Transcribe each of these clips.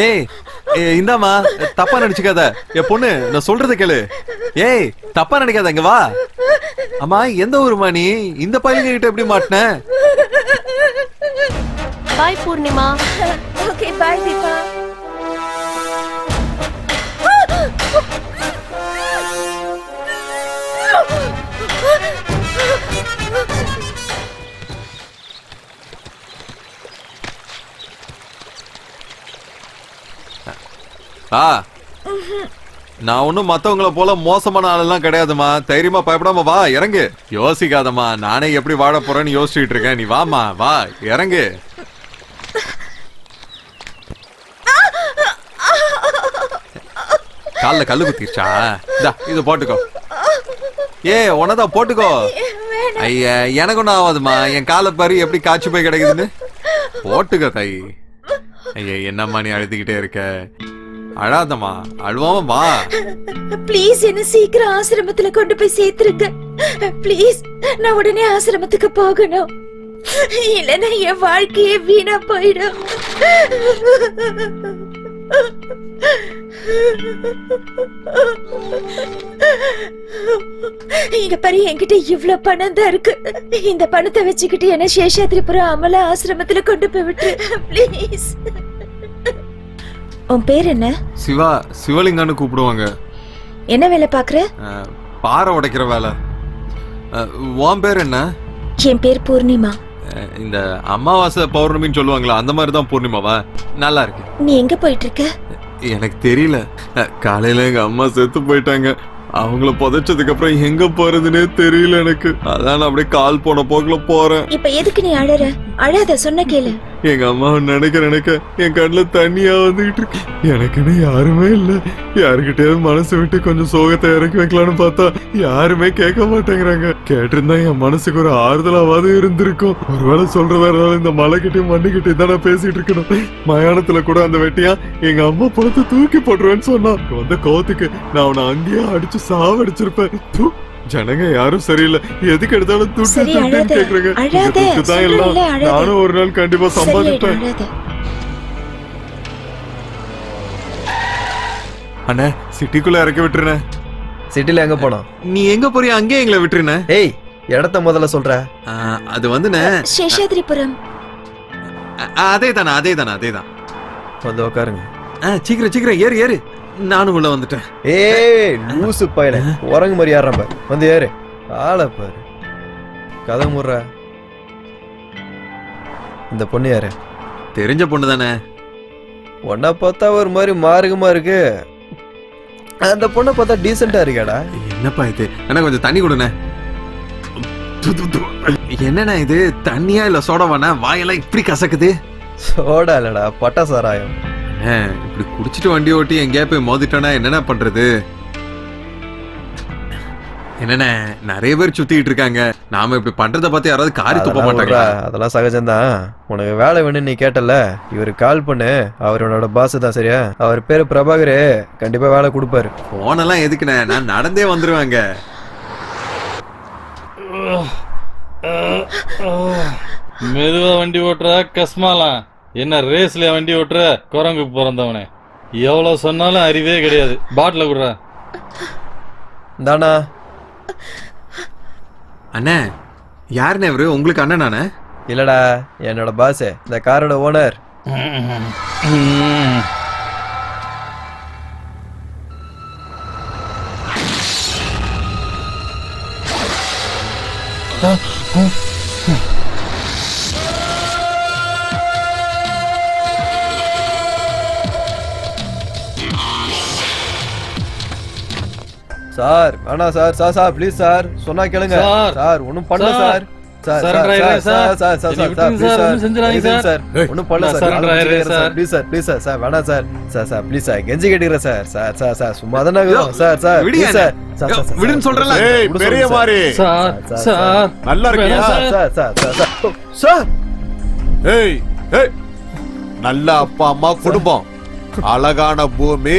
ஏய் இந்தாமா, தப்பா நினைச்சுக்காத. என் பொண்ணு, நான் சொல்றத கேளு. ஏய் தப்பா நினைக்காத, இங்க வா. அம்மா, எந்த ஊருமா நீ? இந்த பையங்க கிட்ட எப்படி மாட்டின? பாய் பூர்ணிமா. ஓகே, பாய் தீபா. நான் ஒண்ணும் மத்தவங்கள போல மோசமான ஆளெல்லாம் கிடையாதுமா. தைரியமா பயப்படாம வா, இறங்கு. யோசிக்காதம்மா, நானே எப்படி வாழ போறேன்னு யோசிச்சுட்டு இருக்கேன். நீ வாமா, வா, இறங்கு. கால்ல கல்லு குத்திருச்சா? இது போட்டுக்கோ. உனதான் போட்டுக்கோ. ஐயா, எனக்கு ஒன்னும் ஆகாதுமா. என் காலை பாரு எப்படி காய்ச்சி போய் கிடைக்குதுன்னு. போட்டுக்கோ தாய். ஐயா, என்னம்மா நீ அழுதுகிட்டே இருக்க? அழாதம்மா, அழுவாம வா. ப்ளீஸ் என்ன சீக்கிரம் ஆசிரமத்துல கொண்டு போய் சேர்த்துருங்க. ப்ளீஸ், நான் உடனே ஆசிரமத்துக்கு போகணும். இல்லைன்னா என் வாழ்க்கையே வீணா போயிடும். இங்க பாரு, என்கிட்ட இவ்வளவு பணம் தான் இருக்கு. இந்த பணத்தை வச்சுக்கிட்டு என்ன சேஷாத்ரிபுரம் அமலா ஆசிரமத்துல கொண்டு போய் விட்டு ப்ளீஸ். உன் பேர் என்ன? சிவா, சிவலிங்கன்னு கூப்பிடுவாங்க. என்ன வேலை பாக்குற? பாறை உடைக்கிற வேலை. உன் பேர் என்ன? என் பேர் பூர்ணிமா. இந்த அமாவாசை பௌர்ணமின்னு சொல்லுவாங்களா, அந்த மாதிரி தான் பூர்ணிமாவா? நல்லா இருக்கு. நீ எங்க போயிட்டு இருக்க? எனக்கு தெரியல. காலையில எங்க அம்மா செத்து போயிட்டாங்க. அவங்கள புதைச்சதுக்கு அப்புறம் எங்க போறதுன்னே தெரியல எனக்கு. அதான் அப்படியே கால் போன போக்குல போறேன். இப்ப எதுக்கு நீ அழற? அழாத, சொன்ன கேளு. எங்க அம்மாவை நினைக்க என் கண்ணுல தண்ணியா வந்துகிட்டு இருக்கு. எனக்குன்னு யாருமே இல்ல. யாருக்கிட்டயாவது மனசு விட்டு கொஞ்சம் சோகத்தை இறக்கி வைக்கலான்னு பார்த்தா யாருமே கேட்க மாட்டேங்கிறாங்க. கேட்டிருந்தா என் மனசுக்கு ஒரு ஆறுதலாவது இருந்திருக்கும். ஒருவேளை சொல்றதா இருந்தாலும் இந்த மலைக்கிட்டையும் மண்ணுக்கிட்டையும் தான் பேசிட்டு இருக்கணும். மயானத்துல கூட அந்த வெட்டியா எங்க அம்மா பணத்தை தூக்கி போட்டுருவேன்னு சொன்னா வந்த கோவத்துக்கு நான் அவனை அங்கேயே அடிச்சு சாவடிச்சிருப்பேன். ஜனங்க யாரும் சரியில்லை. எதுக்கு எடுத்தாலும் துட்டு கேக்குறாங்க. நானும் ஒரு நாள் கண்டிப்பா சம்பாதிப்பேன். அண்ணா, சிட்டிக்குள்ள இறக்கி விட்டுருன. சிட்டில எங்க போனோம்? நீ எங்க போறியா? அங்கே எங்களை விட்டுருன. ஏய், இடத்த முதல்ல சொல்ற. அது வந்து சேஷாத்ரிபுரம். அதேதான். வந்து உட்காருங்க. சீக்கிரம் ஏறு ஏறு. நானும் உள்ள வந்துட்டேன். ஏய் லூசு பையனே, உறங்கு மாதிரி யாரா பாரு. வந்து ஏறு. ஆளை பாரு. கதை முற. இந்த பொண்ணு யாரு? தெரிஞ்ச பொண்ணு தானே. பொண்ணை பார்த்தா ஒரு மாதிரி மார்க்கமா இருக்கு. அந்த பொண்ணை பார்த்தா டீசெண்டா இருக்காடா. என்னப்பா இது? என்ன கொஞ்சம் தண்ணி கொடுண்ணே. என்னண்ணா இது? தண்ணியா இல்ல சோடாவாண்ணா? வாயெல்லாம் இப்படி கசக்குது. சோடா இல்லடா, பட்டா சாராயம். இப்படி குடிச்சிட்டு வண்டி ஓட்டி எங்கேயா போய் மோதிட்டோன்னா என்னென்ன பண்றது? என்னென்ன நிறைய பேர் சுத்திட்டு இருக்காங்க. நாம இப்படி பண்றத பார்த்து யாராவது காரி துப்ப மாட்டாங்களா? அதெல்லாம் சகஜம்தான். உனக்கு வேலை வேணும்னு நீ கேட்டல, இவரு கால் பண்ணு. அவரோட பாஸ் தான். சரியா? அவர் பேரு பிரபாகர். கண்டிப்பா வேலை கொடுப்பாரு. போனெல்லாம் எதுக்குண்ணே? நான் நடந்தே வந்துருவாங்க. மெதுவா வண்டி ஓட்டுற கஸ்மாலாம். என்ன ரேஸ்ல வண்டி ஓட்டுற? குரங்கு பிறந்தவனே, எவ்வளவு சொன்னாலும் அறிவே கிடையாது. பாட்டில குடுற. தானா அண்ணே, யாருண்ணே இவரு? உங்களுக்கு அண்ணன் நானே? இல்லடா, என்னோட பாஸ், இந்த காரோட ஓனர். சார் வேணாம் sir sir sir please sir சொன்னா கேளுங்க சார். சார் ஒன்றும் பண்ணல சார் சார் Surrender சார் ஆயிடுறேன் சார் சார். சார் சார் என்னை சார் விட்டுருங்க சார், ஒண்ணும் செஞ்சிடாதீங்க சார் சார். சார் ஒன்றும் பண்ணல நான் சார் surrender ஆயிடுறேன் sir. Please sir please sir sir வேணாம் sir sir sir please sir கெஞ்சி கேட்டுக்கிறேன் சார் சார் சார் சார் சும்மா தானே இருக்கிறோம் சார் சார் விடுங்க ப்ளீஸ் சார் சார் சார் விடுன்னு சொல்றேன்ல. ஏய் பெரிய மாதிரி சார் சார், சார் நல்லா இருக்கியா வேணாம் sir. Sir sir sir sir sir ஏய் ஏய் நல்ல அப்பா அம்மா குடும்பம் அழகான பூமி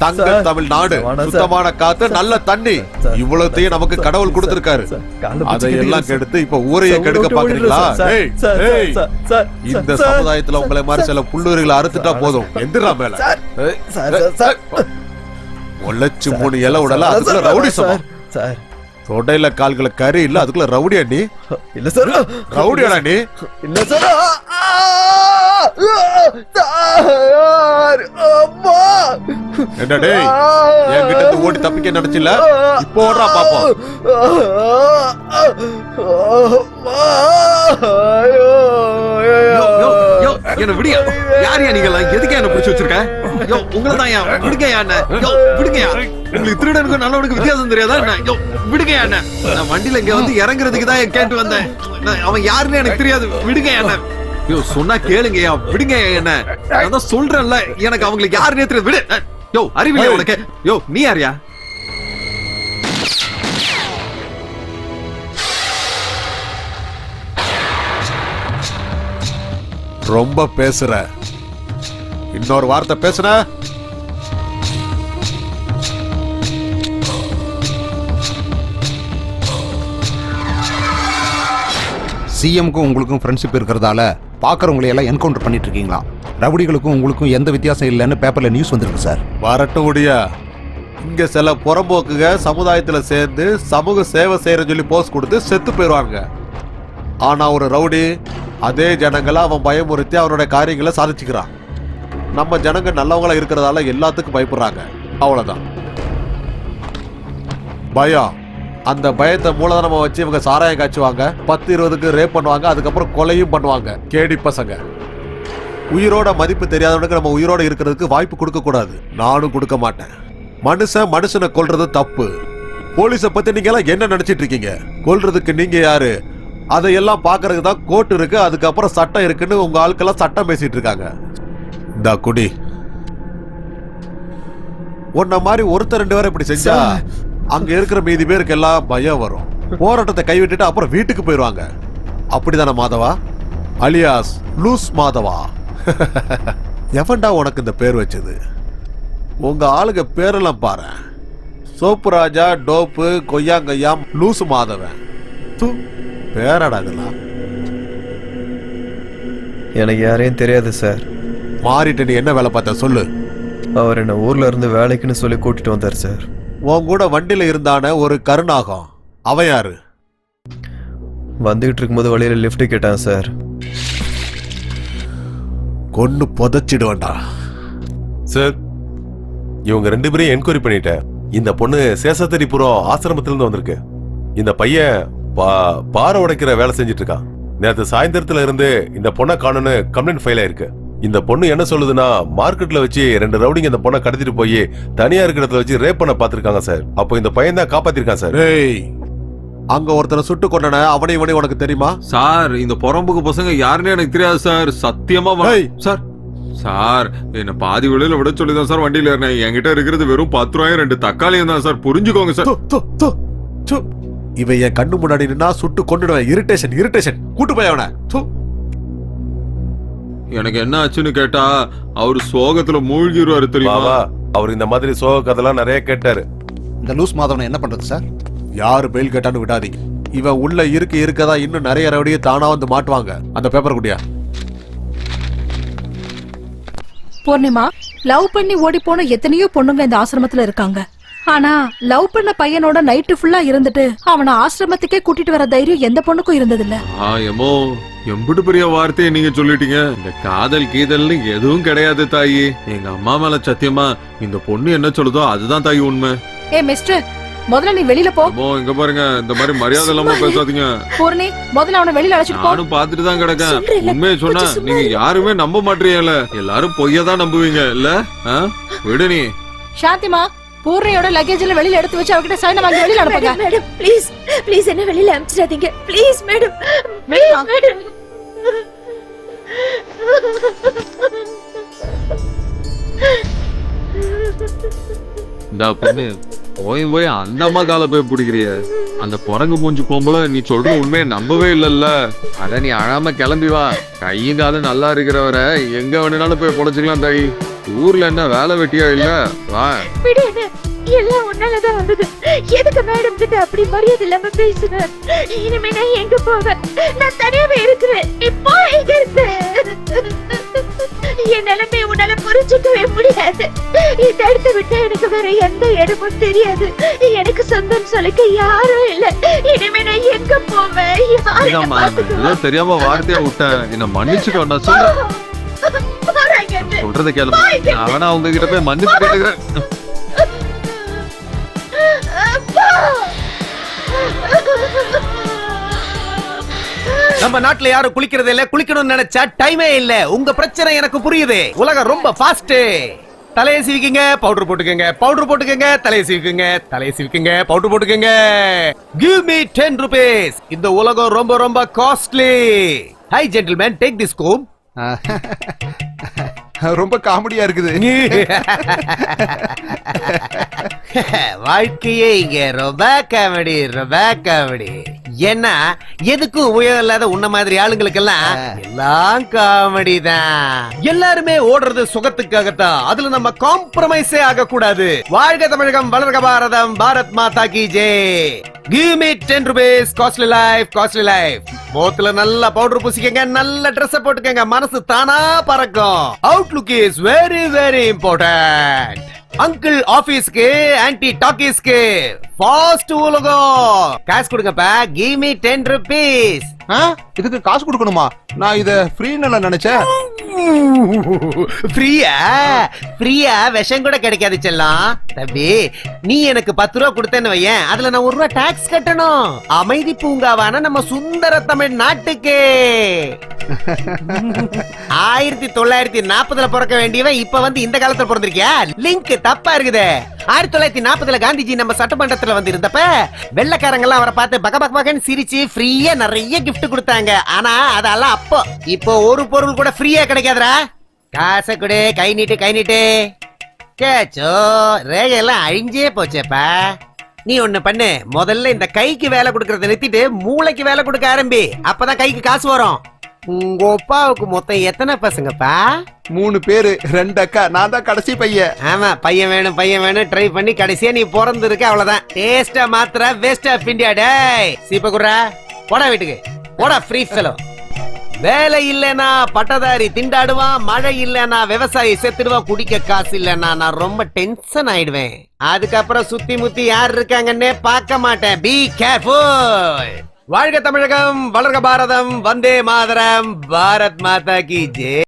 தங்க சார். தமிழ்நாடு வேணாம் சார். சுத்தமான காத்து நல்ல தண்ணி சார். இவ்வளவுத்தையும் நமக்கு சார், கடவுள் சார், கொடுத்திருக்காரு சார், காலைல பிடிச்சு அதையெல்லாம் கேட்டுக்கிறேன் கெடுத்து இப்ப ஊரையே சார், கெடுக்க விட்டு பாக்குறீங்களா விடுங்க சார். ஏய் சார், ஏய் சார், சார், இந்த சார், சமுதாயத்துல உங்களை மாதிரி சில புல்லுரிகளை அறுத்துட்டா போதும் எந்திரா மேல சார், ஏய், சார், சார், சார். ஒல்லச்சு மூணு இலை விடல சார், அதுக்குள்ள சார், ரவுடி சார், சமம் சார் தொடையில கால்களை கறி இல்ல அதுக்குள்ள ரவுடியா நீ இல்ல சார் ரவுடியாடா நீ இல்ல சார் சார் அம்மா என்ன டேய் என்கிட்ட இருந்து ஓடி தப்பிக்க நினைச்சில இப்போ ஓடுறா பாப்போம் என்ன விடியா யாரையா நீங்க எதுக்கு என்ன பிடிச்சு வச்சிருக்க யோ உங்களை தான் யா விடுங்கயா என்ன யோ விடுங்கயா உங்களுக்கு திருடனுக்கு நல்லவனுக்கு வித்தியாசம் தெரியாதா என்ன யோ விடுங்கயா என்ன நான் வண்டியில இங்க வந்து இறங்குறதுக்கு தான் கேட்டு வந்தேன் அவன் யாருன்னு எனக்கு தெரியாது விடுங்கயா என்ன யோ சொன்னா கேளுங்கயா விடுங்க என்ன நான் தான் சொல்றேன்ல எனக்கு அவங்களுக்கு யாருன்னே தெரியாது விடு யோ அறிவில்லையா உனக்கு யோ நீ யாரியா ரொம்ப பேசுற இன்னொரு வார்த்தை பேசுன சிஎம்க்கும் உங்களுக்கும் ஃப்ரெண்ட்ஷிப் இருக்கிறதால பார்க்குறவங்களை எல்லாம் என்கவுண்டர் பண்ணிட்டு இருக்கீங்களா? ரவுடிகளுக்கும் உங்களுக்கும் எந்த வித்தியாசம் இல்லைன்னு பேப்பர்ல நியூஸ் வந்திருக்கு சார். வரட்டும் முடியா இங்க சில புறம்போக்குக சமுதாயத்துல சேர்ந்து சமூக சேவை செய்யறன்னு சொல்லி போஸ்ட் கொடுத்து செத்து போயிடுவாங்க. ஆனா ஒரு ரவுடி அதே ஜனங்களை அவன் பயமுறுத்தி அவனோட காரியங்களை சாதிச்சுக்கிறான். நம்ம ஜனங்க நல்லவங்களா இருக்கிறதால எல்லாத்துக்கும் பயப்படுறாங்க. அவ்வளவுதான் பயம். அந்த பயத்தை மூலதனமா வச்சு இவங்க சாராயம் காய்ச்சுவாங்க, 10-20க்கு ரேப் பண்ணுவாங்க, அதுக்கப்புறம் கொலையும் பண்ணுவாங்க. கேடி பசங்க. உயிரோட மதிப்பு தெரியாதவனுக்கு நம்ம உயிரோட இருக்கிறதுக்கு வாய்ப்பு கொடுக்க கூடாது. நானும் கொடுக்க மாட்டேன். மனுஷனை கொல்றது தப்பு. போலீஸ பத்தி நீங்க எல்லாம் என்ன நினைச்சிட்டு இருக்கீங்க? கொல்றதுக்கு நீங்க யாரு? அதையெல்லாம் பாக்குறதுக்கு தான் கோர்ட் இருக்கு, அதுக்கப்புறம் சட்டம் இருக்குன்னு உங்க ஆட்கெல்லாம் சட்டம் பேசிட்டு இருக்காங்க. இந்த குடி உன்ன மாதிரி ஒருத்தர் 2 பேரை இப்படி செஞ்சா அங்க இருக்கிற மீதி பேருக்கு எல்லாம் பயம் வரும். போராட்டத்தை கைவிட்டுட்டு அப்புறம் வீட்டுக்கு போயிடுவாங்க. அப்படிதானே மாதவா? அலியாஸ் லூஸ் மாதவா? எவன்டா உனக்கு இந்த பேர் வச்சது? உங்க ஆளுங்க பேரெல்லாம் பாரு. சோப்பு ராஜா, டோப்பு, கொய்யாங்கய்யாம், லூசு மாதவன். பேராடா இதெல்லாம். எனக்கு யாரையும் தெரியாது சார். மாறிட்டு நீ என்ன வேலை பார்த்த சொல்லு. அவர் என்ன ஊர்ல இருந்து வேலைக்குன்னு சொல்லி கூட்டிட்டு வந்தார் சார். உன் கூட வண்டியில இருந்தான ஒரு கருணாகம், அவன் யாரு? வந்துகிட்டு இருக்கும்போது வழியில லிஃப்ட் கேட்டான் சார். கொன்னு புதைச்சிடுவேன்டா. சார், இவங்க 2 பேரையும் என்கொயரி பண்ணிட்டேன். இந்த பொண்ணு சேஷாத்திரிபுரம் ஆசிரமத்துல இருந்து வந்திருக்கு. இந்த பையன் பாறை உடைக்கிற வேலை செஞ்சுட்டு இருக்கான். நேற்று சாயந்தரத்துல இருந்து இந்த பொண்ணை காணும்னு கம்ப்ளைண்ட் ஃபைல் ஆயிருக்கு. இந்த பொண்ணு என்ன சொல்லுதுன்னா, மார்க்கெட்ல வச்சு 2 ரவுடிங்க இந்த பொண்ணை கடத்திட்டு போய் தனியா இருக்கிற இடத்துல வச்சு ரேப் பண்ண பாத்துருக்காங்க சார். அப்போ இந்த பையன் தான் காப்பாத்திருக்கான் சார். ஏய், அங்க ஒருத்தனை சுட்டு கொண்டன, அவனை இவனை உனக்கு தெரியுமா? சார் இந்த புறம்போக்கு பசங்க யாருன்னு எனக்கு தெரியாது சார். சத்தியமா சார் சார் என்ன பாதி விலையில விட சொல்லிதான் சார் வண்டியில ஏறினேன். என்கிட்ட இருக்கிறது வெறும் 10 ரூபாயும் 2 தக்காளியும் தான் சார். புரிஞ்சுக்கோங்க சார். இவன் என் கண்ணு முன்னாடி நின்னா சுட்டு கொண்டுடுவேன். இரிட்டேஷன் கூட்டு போய் அவனை. எனக்கு என்ன ஆச்சுன்னு கேட்டா அவரு சோகத்துல மூழ்கிடுவாரு தெரியுமா? அவர் இந்த மாதிரி சோக கதைலாம் நிறைய கேட்டாரு. இந்த லூஸ் மாதவனை என்ன பண்றது சார்? யாரு பெயில் கேட்டான்னு விடாதீங்க. இவன் உள்ள இருக்கதா இன்னும் நிறைய ரவுடியை தானா வந்து மாட்டுவாங்க. அந்த பேப்பர் குடியா. பூர்ணிமா, லவ் பண்ணி ஓடி போன எத்தனையோ பொண்ணுங்க இந்த ஆசிரமத்துல இருக்காங்க. ஆனா லவ் பண்ண பையனோட நைட்டு ஃபுல்லா இருந்துட்டு அவனை ஆசிரமத்துக்கே கூட்டிட்டு வர தைரியம் எந்த பொண்ணுக்கும் இருந்ததில்ல. எமோ எம்பிட்டு பெரிய வார்த்தையை நீங்க சொல்லிட்டீங்க. இந்த காதல் கீதல்னு எதுவும் கிடையாது தாயி. எங்க அம்மா மேல சத்தியமா இந்த பொண்ணு என்ன சொல்லுதோ அதுதான் தாயி உண்மை. ஏ மிஸ்டர், முதல்ல நீ வெளியில போ. இங்க பாருங்க, இந்த மாதிரி மரியாதை இல்லாம பேசாதீங்க. பூர்ணி, முதல்ல அவனை வெளியில அழைச்சிட்டு போ. நானும் பாத்துட்டு தான் கிடக்கேன். சொல்றேன்ல, உண்மையை சொன்னா கொஞ்சம் சும்மா நீங்க இரு. யாருமே நம்ப மாட்டீங்கல்ல. எல்லாரும் பொய்யதான் நம்புவீங்க இல்ல? விடு நீ. சாந்திமா, பூர்ணியோட லக்கேஜ்ல வெளியில எடுத்து வச்சு அவகிட்ட சைன் வாங்கி வெளியில அனுப்புங்க. மேடம் ப்ளீஸ் ப்ளீஸ் என்ன வெளியில அனுப்பிச்சிடாதீங்க ப்ளீஸ் மேடம் ப்ளீஸ் மேடம். இந்த பொண்ணு போய் அந்த அம்மா கால போய் பிடிக்கிறிய. அந்த குரங்கு மூஞ்சி போகும்போல நீ சொல்ற உண்மையை நம்பவே இல்லல்ல. அட நீ அழாம கிளம்பி வா. கையும் காலம் நல்லா இருக்கிறவரை எங்க வேணும்னாலும் போய் பொழைச்சிக்கலாம் தாயி. ஊர்ல என்ன வேலை வெட்டியா இல்ல? வா. விடு என்ன, எல்லாம் உன்னாலதான் வந்தது. எதுக்கு மேடம் கிட்ட அப்படி மரியாதை இல்லாம பேசுற? இனிமே நான் எங்க போவேன்? நான் தனியாவே இருக்கிறேன். இப்போ எங்க இருக்கு? என் நிலைமை உன்னால புரிஞ்சுக்கவே முடியாது. இந்த இடத்தை விட்டு எனக்கு வேற எந்த இடமும் தெரியாது. எனக்கு சொந்தம் சொல்லிக்க யாரும் இல்ல. இனிமே நான் எங்க போவேன்? ஏதோ தெரியாம வார்த்தையா விட்டேன். என்ன மன்னிச்சுக்கோ. நான் சொல்றதை கேளு. அவனா அவங்க கிட்ட போய் மன்னிச்சு கேட்டுக்கிறேன். நம்ம நாட்டுல யாரும் குளிக்கிறது இல்ல. குளிக்கணும்னு நினைச்சா டைமே இல்ல. உங்க பிரச்சனை எனக்கு புரியுது. உலகம் ரொம்ப ஃபாஸ்ட். தலையை சீவிக்குங்க, பவுடர் போட்டுக்கங்க, பவுடர் போட்டுக்கங்க, தலையை சீவிக்குங்க, தலையை சீவிக்குங்க, பவுடர் போட்டுக்கங்க. Give me 10 rupees. இந்த உலகம் ரொம்ப ரொம்ப costly. Hi gentlemen, take this comb. ரொம்ப காமெடியா இருக்குது. வாழ்க்கையே இங்க ரொம்ப காமெடி, ரொம்ப காமெடி. ஏன்னா எதுக்கும் உபயோகம் இல்லாத உன்ன மாதிரி ஆளுங்களுக்கெல்லாம் எல்லாம் காமெடி தான். எல்லாருமே ஓடுறது சுகத்துக்காகத்தான். அதுல நம்ம காம்ப்ரமைஸே ஆக கூடாது. வாழ்க தமிழகம், வளர்க பாரதம், பாரத் மாதா கி Jai. Give me 10 rupees. Costly life, costly life. போத்துல நல்ல பவுடர் பூசிக்கங்க, நல்ல Dress போட்டுக்கங்க, மனசு தானா பறக்கும். Outlook is very very important. Uncle ஆபீஸ்க்கு, ஆன்டி டாக்கீஸ்க்கு, ஃபாஸ்ட் உலகம். காசு கொடுங்கப்பா. Give me 10 rupees. இதுக்கு காசு கொடுக்கணுமா? நான் இத ஃப்ரீன்னு நினைச்சேன். ஃப்ரீயா? ஃப்ரீயா விஷம் கூட கிடைக்காது செல்லம். தம்பி, நீ எனக்கு 10 ரூபா கொடுத்தேன்னு வையேன், அதுல நான் 1 ரூபா டாக்ஸ் கட்டணும். அமைதி பூங்காவான நம்ம சுந்தர தமிழ் நாட்டுக்கு. 1940 பிறக்க வேண்டியவன் இப்ப வந்து இந்த காலத்துல பிறந்திருக்கியா? லிங்க் தப்பா இருக்குது. 1940 காந்திஜி நம்ம சட்டமன்றத்துல வந்து இருந்தப்ப வெள்ளக்காரங்க எல்லாம் அவரை பார்த்து பக பக பகன்னு சிரிச்சு ஃப்ரீயா நிறைய கிஃப்ட் கொடுத்தாங்க. ஆனா அதெல்லாம் அப்போ. இப்போ ஒரு பொருள் கூட ஃப்ரீயா கிடைக்காதுடா. காசை கொடு, கை நீட்டு, கை நீட்டு. கேச்சோ, ரேகையெல்லாம் அழிஞ்சே போச்சேப்பா. நீ ஒண்ணு பண்ணு, முதல்ல இந்த கைக்கு வேலை கொடுக்கறத நிறுத்திட்டு மூளைக்கு வேலை கொடுக்க ஆரம்பி. அப்பதான் கைக்கு காசு வரும். உங்க அப்பாவுக்கு மொத்தம் எத்தனை பசங்கப்பா? 3 பேரு, 2 அக்கா. நான் தான் கடைசி பையன். ஆமா, பையன் வேணும் பையன் வேணும் ட்ரை பண்ணி கடைசியா நீ பிறந்திருக்க. அவ்வளவுதான். டேஸ்டா மாத்திர வேஸ்ட் ஆஃப் இந்தியா. டேய் சீப்ப குடுறா, போடா வீட்டுக்கு போடா. Free fellow. வேலை இல்லனா பட்டதாரி திண்டாடுவான், மழை இல்லனா விவசாயி செத்துடுவான், குடிக்க காசு இல்லனா நான் ரொம்ப டென்ஷன் ஆயிடுவேன். அதுக்கப்புறம் சுத்தி முத்தி யார் இருக்காங்கன்னே பார்க்க மாட்டேன். Be careful. வாழ்க தமிழகம், வளர்க பாரதம், வந்தே மாதரம், பாரத் மாதா கி ஜெய்.